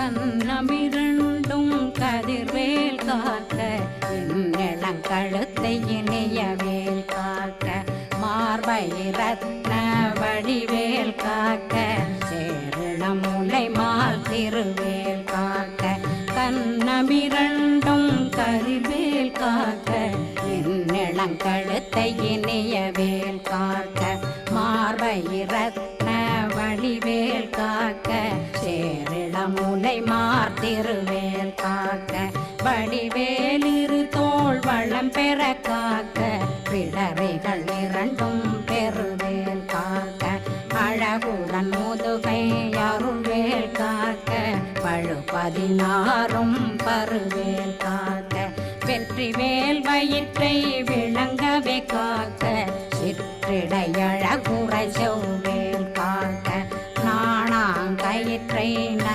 கண்ணமிரண்டும் கதிர்வேல் காக்க இளங்கழுத்தை இணையவேல் காக்க மார்பை ரத்ன வடிவேல் காக்க சேரணமுலை மால் திருவேல் காக்க கண்ணமிரண்டும் கதிர்வேல் காக்க இளங்கழுத்தை இணையவேல் காக்க மார்பை ரத்ன வடிவேல் காக்க சேரிளமுலை மார் திருவேல் காக்க வடிவேலிரு தோள் வளம் பெற காக்க பிடரைகள் இரண்டும் பெருவேல் காக்க அழகுடன் முதுகை அருள்வேல் காக்க பழு 16 பருவேல் காக்க வெற்றிவேல் வயிற்றை விளங்கவே காக்க சிற்றிடையழகுரை செவ்வேல் காக்க நாணாங்கயிற்றை